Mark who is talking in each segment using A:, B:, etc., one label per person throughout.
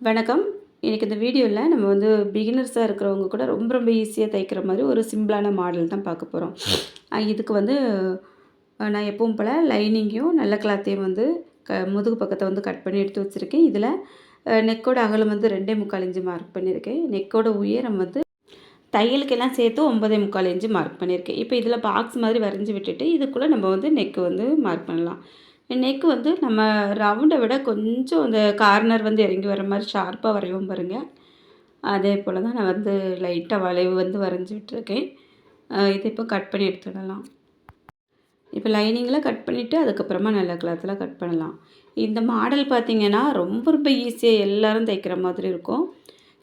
A: வணக்கம். இன்னைக்கு இந்த வீடியோவில் நம்ம பிகினர்ஸாக இருக்கிறவங்க கூட ரொம்ப ரொம்ப ஈஸியாக தைக்கிற மாதிரி ஒரு சிம்பிளான மாடல் தான் பார்க்க போகிறோம். இதுக்கு நான் எப்பவும் போல் லைனிங்கையும் நல்ல கிளாத்தையும் முதுகு பக்கத்தை கட் பண்ணி எடுத்து வச்சுருக்கேன். இதில் நெக்கோட அகலம் 2.25 இன்ச்சு மார்க் பண்ணியிருக்கேன். நெக்கோட உயரம் தையலுக்கெல்லாம் சேர்த்து 9.25 இன்ச்சு மார்க் பண்ணியிருக்கேன். இப்போ இதில் பாக்ஸ் மாதிரி வரைஞ்சி விட்டுட்டு இதுக்குள்ளே நம்ம நெக்கு மார்க் பண்ணலாம். நெக்கு நம்ம ரவுண்டை விட கொஞ்சம் அந்த கார்னர் இறங்கி வர மாதிரி ஷார்ப்பாக வரைவோம் பாருங்கள். அதே போல் தான் நான் லைட்டாக வளைவு வரைஞ்சி விட்டுருக்கேன். இதை இப்போ கட் பண்ணி எடுத்துடலாம். இப்போ லைனிங்கில் கட் பண்ணிவிட்டு அதுக்கப்புறமா நல்ல கிளாத்தில் கட் பண்ணலாம். இந்த மாடல் பார்த்திங்கன்னா ரொம்ப ரொம்ப ஈஸியாக எல்லோரும் தைக்கிற மாதிரி இருக்கும்.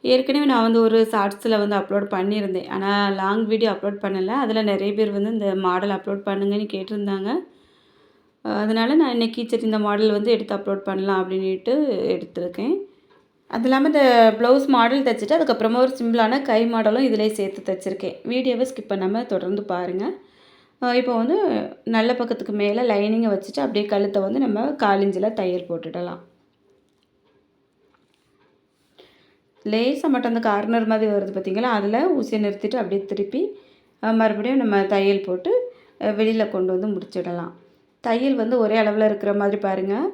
A: ஏற்கனவே நான் ஒரு ஷார்ட்ஸில் அப்லோட் பண்ணியிருந்தேன். ஆனால் லாங் வீடியோ அப்லோட் பண்ணலை. அதில் நிறைய பேர் இந்த மாடல் அப்லோட் பண்ணுங்கன்னு கேட்டிருந்தாங்க. அதனால் நான் இன்றைக்கி சரி இந்த மாடல் எடுத்து அப்லோட் பண்ணலாம் அப்படின்ட்டு எடுத்திருக்கேன். அது இல்லாமல் இந்த ப்ளவுஸ் மாடல் தைச்சிட்டு அதுக்கப்புறமா ஒரு சிம்பிளான கை மாடலும் இதிலே சேர்த்து தைச்சிருக்கேன். வீடியோவை ஸ்கிப் பண்ணாமல் தொடர்ந்து பாருங்கள். இப்போ நல்ல பக்கத்துக்கு மேலே லைனிங்கை வச்சுட்டு அப்படியே கழுத்தை நம்ம 1/4 இன்ச்சில் தையல் போட்டுடலாம். லேசாக மட்டும் அந்த கார்னர் மாதிரி வருது பார்த்திங்களா, அதில் ஊசியை நிறுத்திட்டு அப்படியே திருப்பி மறுபடியும் நம்ம தையல் போட்டு வெளியில் கொண்டு முடிச்சிடலாம். தையல் ஒரே அளவில் இருக்கிற மாதிரி பாருங்கள்.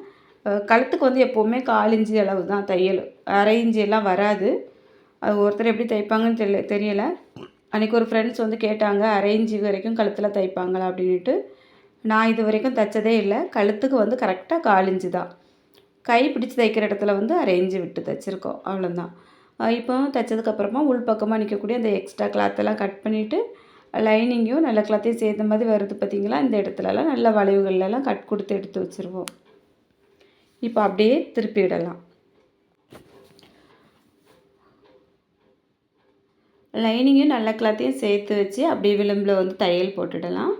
A: கழுத்துக்கு எப்போவுமே 1/4 இன்ச்சு அளவு தான் தையல், 1/2 இன்ச்சு எல்லாம் வராது. அது ஒருத்தர் எப்படி தைப்பாங்கன்னு தெரியலை. அன்றைக்கி ஒரு ஃப்ரெண்ட்ஸ் கேட்டாங்க 1/2 இன்ச்சு வரைக்கும் கழுத்தில் தைப்பாங்களா அப்படின்ட்டு. நான் இது வரைக்கும் தைச்சதே இல்லை. கழுத்துக்கு கரெக்டாக 1/4 இன்ச்சு தான். கை பிடிச்சி தைக்கிற இடத்துல 1/2 இன்ச்சு விட்டு தைச்சிருக்கோம், அவ்வளோதான். இப்போ தைச்சதுக்கப்புறமா உள்பக்கமாக நிற்கக்கூடிய அந்த எக்ஸ்ட்ரா கிளாத்தெல்லாம் கட் பண்ணிவிட்டு லைனிங்கையும் நல்ல கிளாத்தையும் சேர்த்த மாதிரி வருது பார்த்திங்களா. இந்த இடத்துலலாம் நல்ல வளைவுகள்லாம் கட் கொடுத்து எடுத்து வச்சுருவோம். இப்போ அப்படியே திருப்பிடலாம். லைனிங்கையும் நல்ல கிளாத்தையும் சேர்த்து வச்சு அப்படியே விளிம்பில் தையல் போட்டுடலாம்.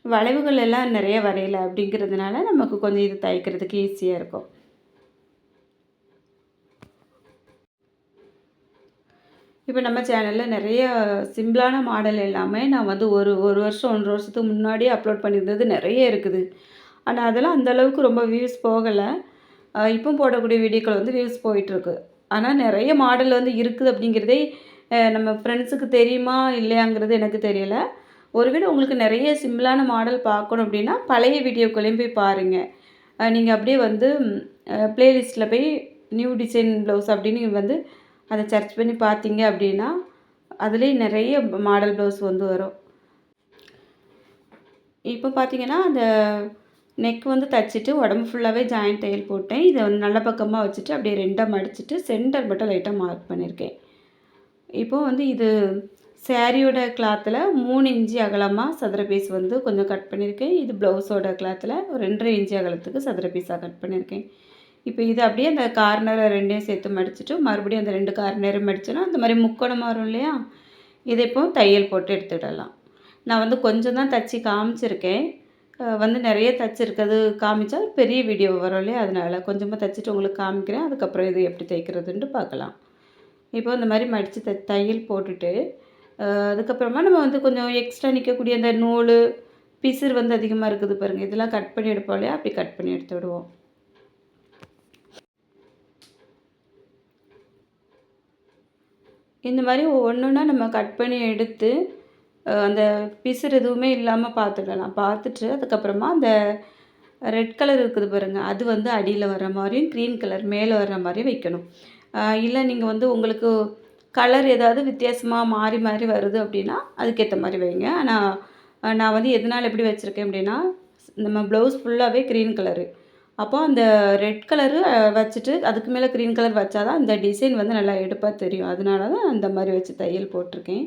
A: வளைவுகள் எல்லாம் நிறைய வரையலை அப்படிங்கிறதுனால நமக்கு கொஞ்சம் இது தைக்கிறதுக்கு ஈஸியாக இருக்கும். இப்போ நம்ம சேனலில் நிறைய சிம்பிளான மாடல் எல்லாமே நான் ஒரு வருஷம் 1 வருஷத்துக்கு முன்னாடியே அப்லோட் பண்ணியிருந்தது நிறைய இருக்குது. ஆனால் அதெல்லாம் அந்தளவுக்கு ரொம்ப வியூஸ் போகலை. இப்போ போடக்கூடிய வீடியோக்கள் வியூஸ் போயிட்டுருக்கு. ஆனால் நிறைய மாடல் இருக்குது அப்படிங்கிறதே நம்ம ஃப்ரெண்ட்ஸுக்கு தெரியுமா இல்லையாங்கிறது எனக்கு தெரியலை. ஒருவேளை உங்களுக்கு நிறைய சிம்பிளான மாடல் பார்க்கணும் அப்படின்னா பழைய வீடியோக்களையும் போய் பாருங்கள். நீங்கள் அப்படியே ப்ளேலிஸ்ட்டில் போய் நியூ டிசைன் ப்ளவுஸ் அப்படின்னு அதை சர்ச் பண்ணி பார்த்தீங்க அப்படின்னா அதுலேயே நிறைய மாடல் ப்ளவுஸ் வரும். இப்போ பார்த்தீங்கன்னா அந்த நெக் தைச்சிட்டு உடம்பு ஃபுல்லாகவே ஜாயிண்ட் தையல் போட்டேன். இதை நல்ல பக்கமாக வச்சுட்டு அப்படியே 2ஆக மடிச்சுட்டு சென்டர் மட்டும் லைட்டாக மார்க் பண்ணியிருக்கேன். இப்போது இது சாரியோட கிளாத்தில் 3 இன்ச்சு அகலமாக சதுர பீஸ் கொஞ்சம் கட் பண்ணியிருக்கேன். இது ப்ளவுஸோட கிளாத்தில் ஒரு 2.5 இன்ச்சு அகலத்துக்கு சதுர பீஸாக கட் பண்ணியிருக்கேன். இப்போ இது அப்படியே அந்த கார்னரை 2ஐயும் சேர்த்து மடிச்சுட்டு மறுபடியும் அந்த 2 கார்னரும் மடிச்சோன்னா அந்த மாதிரி முக்கோணமாக வரும் இல்லையா, இதை இப்போ தையல் போட்டு எடுத்துடலாம். நான் கொஞ்சம் தான் தைச்சி காமிச்சிருக்கேன். நிறைய தைச்சிருக்கிறது காமிச்சா பெரிய வீடியோ வரும் இல்லையா, அதனால் கொஞ்சமாக தைச்சிட்டு உங்களுக்கு காமிக்கிறேன். அதுக்கப்புறம் இது எப்படி தைக்கிறதுன்ட்டு பார்க்கலாம். இப்போ இந்த மாதிரி மடித்து தையல் போட்டுட்டு அதுக்கப்புறமா நம்ம கொஞ்சம் எக்ஸ்ட்ரா நிற்கக்கூடிய அந்த நூல் பிசுறு அதிகமாக இருக்குது பாருங்கள், இதெல்லாம் கட் பண்ணி எடுப்போம் இல்லையா, அப்படி கட் பண்ணி எடுத்து விடுவோம். இந்த மாதிரி ஒவ்வொன்றா நம்ம கட் பண்ணி எடுத்து அந்த பிசுறு எதுவுமே இல்லாமல் பார்த்துடலாம். பார்த்துட்டு அதுக்கப்புறமா அந்த ரெட் கலர் இருக்குது பாருங்கள், அது அடியில் வர்ற மாதிரியும் க்ரீன் கலர் மேலே வர்ற மாதிரியும் வைக்கணும். இல்லை நீங்கள் உங்களுக்கு கலர் ஏதாவது வித்தியாசமாக மாறி மாறி வருது அப்படின்னா அதுக்கேற்ற மாதிரி வைங்க. ஆனால் நான் எதனால் எப்படி வச்சுருக்கேன் அப்படின்னா, நம்ம ப்ளவுஸ் ஃபுல்லாகவே க்ரீன் கலரு, அப்போ அந்த ரெட் கலரு வச்சுட்டு அதுக்கு மேலே க்ரீன் கலர் வச்சா தான் அந்த டிசைன் நல்லா எடுப்பாக தெரியும். அதனால தான் அந்த மாதிரி வச்சு தையல் போட்டிருக்கேன்.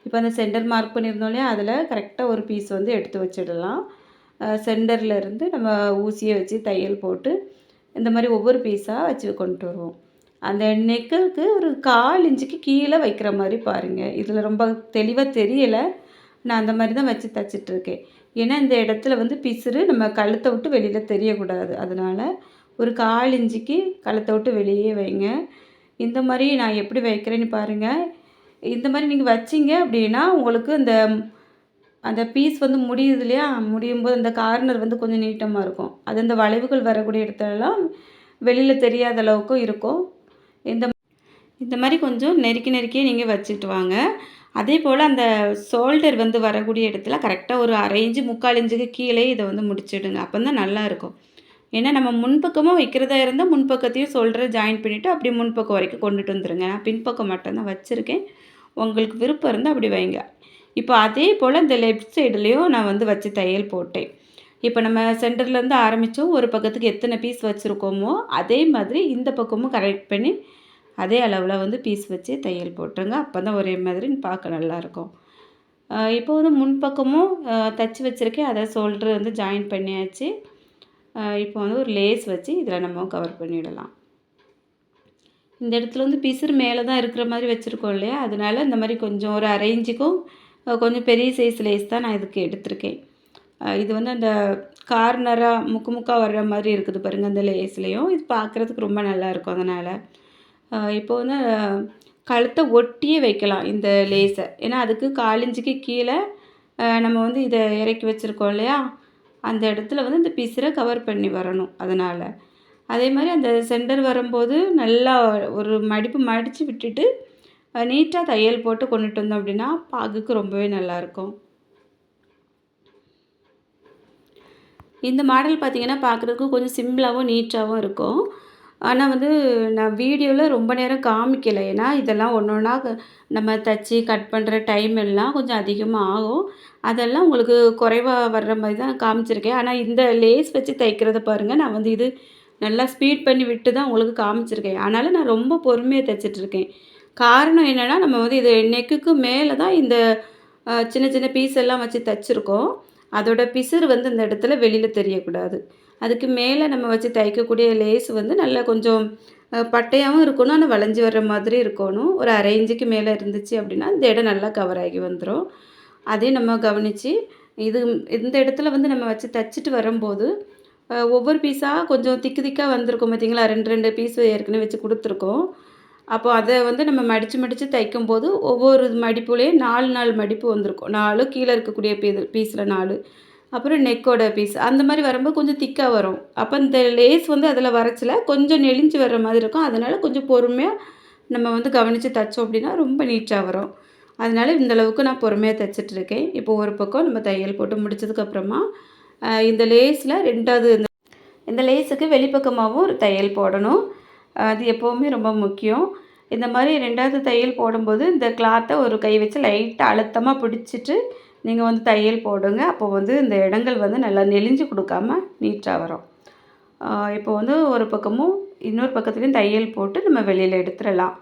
A: இப்போ அந்த சென்டர் மார்க் பண்ணியிருந்தோம் இல்லையா, அதில் கரெக்டாக ஒரு பீஸ் எடுத்து வச்சிடலாம். சென்டரில் இருந்து நம்ம ஊசியை வச்சு தையல் போட்டு இந்த மாதிரி ஒவ்வொரு பீஸாக வச்சு கொண்டு வருவோம். அந்த நெக்குக்கு ஒரு 1/4 இன்ச்சுக்கு கீழே வைக்கிற மாதிரி பாருங்கள். இதில் ரொம்ப தெளிவாக தெரியலை, நான் அந்த மாதிரி தான் வச்சு தைச்சிட்ருக்கேன். ஏன்னா இந்த இடத்துல பிசுறு நம்ம கழுத்தை விட்டு வெளியில் தெரியக்கூடாது. அதனால் ஒரு 1/4 இன்ச்சுக்கு கழுத்தை விட்டு வெளியே வைங்க. இந்த மாதிரி நான் எப்படி வைக்கிறேன்னு பாருங்கள். இந்த மாதிரி நீங்கள் வச்சிங்க அப்படின்னா உங்களுக்கு அந்த பீஸ் முடியுது இல்லையா, முடியும்போது அந்த கார்னர் கொஞ்சம் நீட்டமாக இருக்கும். அது அந்த வளைவுகள் வரக்கூடிய இடத்துலலாம் வெளியில் தெரியாத அளவுக்கும் இருக்கும். இந்த இந்த மாதிரி கொஞ்சம் நெருக்கி நெருக்கியே நீங்கள் வச்சுக்கிட்டு வாங்க. அதே போல் அந்த ஷோல்டர் வந்து வரக்கூடிய இடத்துல கரெக்டாக ஒரு 1/2 இன்ச்சு 3/4 இன்ச்சுக்கு கீழே இதை வந்து முடிச்சிடுங்க. அப்போ தான் நல்லாயிருக்கும். ஏன்னா நம்ம முன்பக்கமாக வைக்கிறதா இருந்தால் முன்பக்கத்தையும் ஷோல்டரை ஜாயின் பண்ணிவிட்டு அப்படியே முன்பக்கம் வரைக்கும் கொண்டுட்டு வந்துடுங்க. நான் பின்பக்கம் மட்டும்தான் வச்சுருக்கேன். உங்களுக்கு விருப்பம் இருந்தால் அப்படி வைங்க. இப்போ அதே போல் இந்த லெஃப்ட் சைடுலேயும் நான் வந்து வச்சு தையல் போட்டேன். இப்போ நம்ம சென்டர்லேருந்து ஆரம்பித்தோம் ஒரு பக்கத்துக்கு எத்தனை பீஸ் வச்சுருக்கோமோ அதே மாதிரி இந்த பக்கமும் கரெக்ட் பண்ணி அதே அளவில் வந்து பீஸ் வச்சு தையல் போட்டுருங்க. அப்போ தான் ஒரே மாதிரி பார்க்க நல்லாயிருக்கும். இப்போ வந்து முன்பக்கமும் தைச்சி வச்சுருக்கேன். அதை ஷோல்டர் வந்து ஜாயின் பண்ணியாச்சு. இப்போ வந்து ஒரு லேஸ் வச்சு இதில் நம்ம கவர் பண்ணிடலாம். இந்த இடத்துல வந்து பிசுறு மேலே தான் இருக்கிற மாதிரி வச்சுருக்கோம் இல்லையா, அதனால இந்த மாதிரி கொஞ்சம் ஒரு 1/2 இன்ச்சுக்கும் கொஞ்சம் பெரிய சைஸ் லேஸ் தான் நான் இதுக்கு எடுத்திருக்கேன். இது வந்து அந்த கார்னராக முக்கா வர்ற மாதிரி இருக்குது பாருங்கள் அந்த லேஸ்லேயும். இது பார்க்குறதுக்கு ரொம்ப நல்லாயிருக்கும். அதனால் இப்போ வந்து கழுத்தை ஒட்டியே வைக்கலாம் இந்த லேஸை. ஏன்னா அதுக்கு 1/4 இன்ச்சுக்கு கீழே நம்ம வந்து இதை இறக்கி வச்சுருக்கோம் இல்லையா, அந்த இடத்துல வந்து இந்த பிசுரை கவர் பண்ணி வரணும். அதனால் அதே மாதிரி அந்த சென்டர் வரும்போது நல்லா ஒரு மடிப்பு மடித்து விட்டுட்டு நீட்டாக தையல் போட்டு கொண்டுட்டு வந்தோம் அப்படின்னா பார்க்குறதுக்கு ரொம்பவே நல்லாயிருக்கும். இந்த மாடல் பார்த்திங்கன்னா பார்க்குறதுக்கு கொஞ்சம் சிம்பிளாகவும் நீட்டாகவும் இருக்கும். ஆனால் வந்து நான் வீடியோவில் ரொம்ப நேரம் காமிக்கலை. ஏன்னா இதெல்லாம் ஒன்று ஒன்றா நம்ம தச்சு கட் பண்ணுற டைம் எல்லாம் கொஞ்சம் அதிகமாக ஆகும். அதெல்லாம் உங்களுக்கு குறைவாக வர்ற மாதிரி தான் காமிச்சிருக்கேன். ஆனால் இந்த லேஸ் வச்சு தைக்கிறத பாருங்கள், நான் வந்து இது நல்லா ஸ்பீட் பண்ணி விட்டு தான் உங்களுக்கு காமிச்சிருக்கேன். ஆனாலும் நான் ரொம்ப பொறுமையாக தைச்சிட்ருக்கேன். காரணம் என்னென்னா நம்ம வந்து இது நெக்குக்கு மேலே தான் இந்த சின்ன சின்ன பீஸ் எல்லாம் வச்சு தைச்சிருக்கோம். அதோட பிசுறு வந்து இந்த இடத்துல வெளியில் தெரியக்கூடாது. அதுக்கு மேலே நம்ம வச்சு தைக்கக்கூடிய லேஸ் வந்து நல்லா கொஞ்சம் பட்டையாகவும் இருக்கணும், ஆனால் வளைஞ்சி வர்ற மாதிரி இருக்கணும். ஒரு 1/2 இன்ச்சுக்கு மேலே இருந்துச்சு அப்படின்னா இந்த இடம் நல்லா கவர் ஆகி வந்துடும். அதையும் நம்ம கவனித்து இது இந்த இடத்துல வந்து நம்ம வச்சு தைச்சிட்டு வரும்போது ஒவ்வொரு பீஸாக கொஞ்சம் திக்கு திக்காக வந்திருக்கும் பார்த்திங்களா, 2 பீஸ் ஏற்கனவே வச்சு கொடுத்துருக்கோம். அப்போ அதை வந்து நம்ம மடித்து மடித்து தைக்கும்போது ஒவ்வொரு மடிப்புலேயும் 4 மடிப்பு வந்திருக்கும். 4 கீழே இருக்கக்கூடிய பீஸில் 4, அப்புறம் நெக்கோட பீஸ் அந்த மாதிரி வரும்போது கொஞ்சம் திக்காக வரும். அப்போ இந்த லேஸ் வந்து அதில் வரச்சில் கொஞ்சம் நெளிஞ்சு வர்ற மாதிரி இருக்கும். அதனால் கொஞ்சம் பொறுமையாக நம்ம வந்து கவனித்து தைச்சோம் அப்படின்னா ரொம்ப நீட்டாக வரும். அதனால் இந்தளவுக்கு நான் பொறுமையாக தைச்சிட்ருக்கேன். இப்போ ஒரு பக்கம் நம்ம தையல் போட்டு முடித்ததுக்கப்புறமா இந்த லேஸில் 2வது இந்த லேஸுக்கு வெளிப்பக்கமாகவும் ஒரு தையல் போடணும். அது எப்போவுமே ரொம்ப முக்கியம். இந்த மாதிரி 2வது தையல் போடும்போது இந்த கிளாத்தை ஒரு கை வச்சு லைட்டாக அழுத்தமாக பிடிச்சிட்டு நீங்கள் வந்து தையல் போடுங்க. அப்போ வந்து இந்த இடங்கள் வந்து நல்லா நெளிஞ்சு கொடுக்காம நீட்டாக வரும். இப்போ வந்து ஒரு பக்கமும் இன்னொரு பக்கத்துலேயும் தையல் போட்டு நம்ம வெளியில் எடுத்துடலாம்.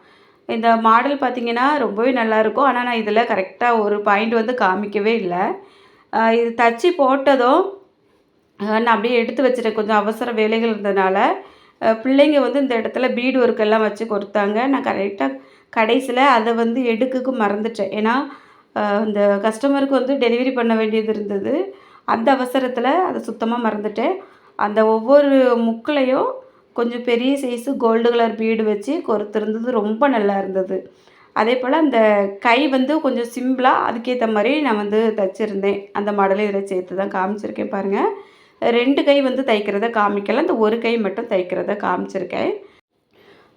A: இந்த மாடல் பார்த்திங்கன்னா ரொம்பவே நல்லாயிருக்கும். ஆனால் நான் இதில் கரெக்டாக ஒரு பாயிண்ட் வந்து காமிக்கவே இல்லை. இது தச்சு போட்டதும் நான் அப்படியே எடுத்து வச்சுட்டேன். கொஞ்சம் அவசர வேலைகள் இருந்ததுனால பிள்ளைங்க வந்து இந்த இடத்துல பீடு ஒர்க்கெல்லாம் வச்சு கொடுத்தாங்க. நான் கரெக்டாக கடைசியில் அதை வந்து எடுக்கக்கு மறந்துட்டேன். ஏன்னா இந்த கஸ்டமருக்கு வந்து டெலிவரி பண்ண வேண்டியது இருந்தது. அந்த அவசரத்தில் அதை சுத்தமாக மறந்துட்டேன். அந்த ஒவ்வொரு முக்குலையும் கொஞ்சம் பெரிய சைஸு கோல்டு கலர் பீடு வச்சு கொறுத்துருந்தது, ரொம்ப நல்லா இருந்தது. அதே போல் அந்த கை வந்து கொஞ்சம் சிம்பிளாக அதுக்கேற்ற மாதிரி நான் வந்து தைச்சிருந்தேன். அந்த மாடலை இதில் சேர்த்து தான் காமிச்சிருக்கேன் பாருங்கள். 2 கை வந்து தைக்கிறத காமிக்கல, அந்த ஒரு கை மட்டும் தைக்கிறத காமிச்சிருக்கேன்.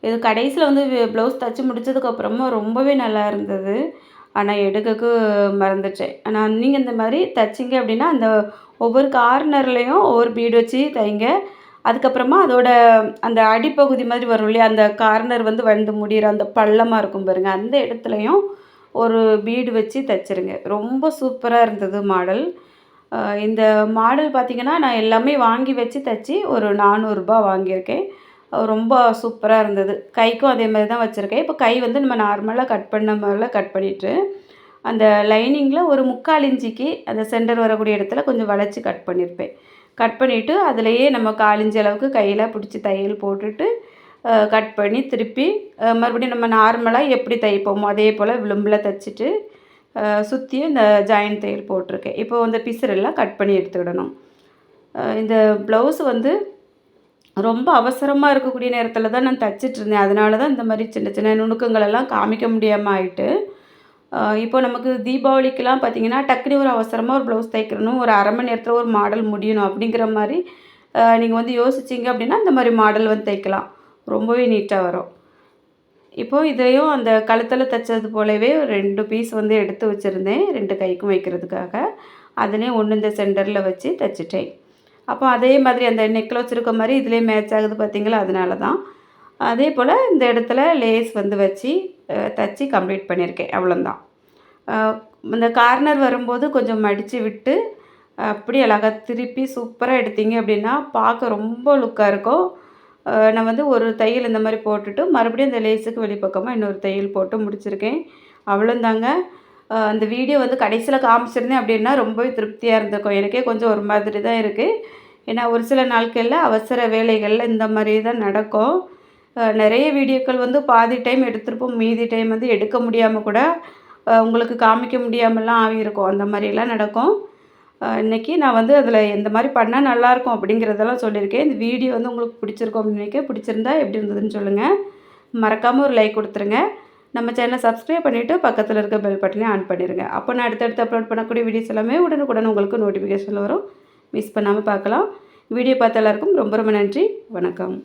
A: இது கடைசியில் வந்து ப்ளவுஸ் தைச்சி முடித்ததுக்கப்புறமா ரொம்பவே நல்லா இருந்தது. ஆனால் எடுக்கக்கு மறந்துட்டேன். ஆனால் நீங்கள் இந்த மாதிரி தைச்சிங்க அப்படின்னா அந்த ஒவ்வொரு கார்னர்லேயும் ஒவ்வொரு பீடு வச்சு தைங்க. அதுக்கப்புறமா அதோட அந்த அடிப்பகுதி மாதிரி வரும் இல்லையா, அந்த கார்னர் வந்து முடிகிற அந்த பள்ளமாக இருக்கும் பாருங்கள், அந்த இடத்துலையும் ஒரு பீடு வச்சு தைச்சிருங்க. ரொம்ப சூப்பராக இருந்தது மாடல். இந்த மாடல் பார்த்திங்கன்னா நான் எல்லாமே வாங்கி வச்சு தைச்சி ஒரு ரூ. 400 வாங்கியிருக்கேன். ரொம்ப சூப்பராக இருந்தது. கைக்கும் அதே மாதிரி தான் வச்சுருக்கேன். இப்போ கை வந்து நம்ம நார்மலாக கட் பண்ண மாதிரிலாம் கட் பண்ணிவிட்டு அந்த லைனிங்கில் ஒரு 3/4 இன்ச்சுக்கு அந்த சென்டர் வரக்கூடிய இடத்துல கொஞ்சம் வளைச்சி கட் பண்ணியிருப்பேன். கட் பண்ணிவிட்டு அதிலையே நம்ம 1/4 இன்ச்சு அளவுக்கு கையில் பிடிச்சி தையல் போட்டுட்டு கட் பண்ணி திருப்பி மறுபடியும் நம்ம நார்மலாக எப்படி தைப்போமோ அதே போல் விளிம்பில் தைச்சிட்டு சுற்றியும் இந்த ஜாயின் தையல் போட்டிருக்கேன். இப்போ அந்த பிசுரெல்லாம் கட் பண்ணி எடுத்துக்கிடணும். இந்த ப்ளவுஸ் வந்து ரொம்ப அவசரமாக இருக்கக்கூடிய நேரத்தில் தான் நான் தைச்சிட்ருந்தேன். அதனால தான் இந்த மாதிரி சின்ன சின்ன நுணுக்கங்களெல்லாம் காமிக்க முடியாமல் ஆயிட்டு. இப்போ நமக்கு தீபாவளிக்கெலாம் பார்த்திங்கன்னா டக்குனு ஒரு அவசரமாக ஒரு ப்ளவுஸ் தைக்கிறணும், ஒரு 1/2 மணி நேரத்தில் ஒரு மாடல் முடியணும் அப்படிங்கிற மாதிரி நீங்கள் வந்து யோசிச்சிங்க அப்படின்னா இந்த மாதிரி மாடல் வந்து தைக்கலாம். ரொம்பவே நீட்டாக வரும். இப்போது இதையும் அந்த கழுத்தில் தைச்சது போலவே 2 பீஸ் வந்து எடுத்து வச்சுருந்தேன் 2 கைக்கும் வைக்கிறதுக்காக. அதுலேயும் 1 இந்த சென்டரில் வச்சு தைச்சிட்டேன். அப்போ அதே மாதிரி அந்த நெக்கில் வச்சுருக்க மாதிரி இதுலேயும் மேட்ச் ஆகுது பார்த்தீங்களா? அதனால தான். அதே போல் இந்த இடத்துல லேஸ் வந்து வச்சு தச்சு கம்ப்ளீட் பண்ணியிருக்கேன். அவ்வளோதான். அ இந்த கார்னர் வரும்போது கொஞ்சம் மடித்து விட்டு அப்படியே அழகா திருப்பி சூப்பராக எடுத்தீங்க அப்படின்னா பார்க்க ரொம்ப லுக்காக இருக்கும். நான் வந்து ஒரு தையல் இந்த மாதிரி போட்டுட்டு மறுபடியும் இந்த லேஸுக்கு வெளிப்பக்கமாக இன்னொரு தையல் போட்டு முடிச்சிருக்கேன். அவ்வளோந்தாங்க. அந்த வீடியோ வந்து கடைசியில் காமிச்சிருந்தேன் அப்படின்னா ரொம்பவே திருப்தியாக இருந்திருக்கும். எனக்கே கொஞ்சம் ஒரு மாதிரி தான் இருக்குது. ஏன்னா ஒரு சில நாட்களில் அவசர வேலைகளில் இந்த மாதிரி தான் நடக்கும். நிறைய வீடியோக்கள் வந்து பாதி டைம் எடுத்திருப்போம். மீதி டைம் வந்து எடுக்க முடியாமல் கூட உங்களுக்கு காமிக்க முடியாமலாம் ஆகியிருக்கும். அந்த மாதிரிலாம் நடக்கும். இன்றைக்கி நான் வந்து அதில் எந்த மாதிரி பண்ணால் நல்லாயிருக்கும் அப்படிங்கிறதெல்லாம் சொல்லியிருக்கேன். இந்த வீடியோ வந்து உங்களுக்கு பிடிச்சிருக்கும் அப்படின்னு நினைக்கிறேன். பிடிச்சிருந்தா எப்படி இருந்ததுன்னு சொல்லுங்கள். மறக்காமல் ஒரு லைக் கொடுத்துருங்க. நம்ம சேனலை சப்ஸ்கிரைப் பண்ணிவிட்டு பக்கத்தில் இருக்க பெல் பட்டனையும் ஆன் பண்ணிடுங்க. அப்போ நான் அடுத்தடுத்து அப்லோட் பண்ணக்கூடிய வீடியோஸ் எல்லாமே உடனுக்குடன் உங்களுக்கு நோட்டிஃபிகேஷனில் வரும். மிஸ் பண்ணாமல் பார்க்கலாம். வீடியோ பார்த்த எல்லாருக்கும் ரொம்ப ரொம்ப நன்றி. வணக்கம்.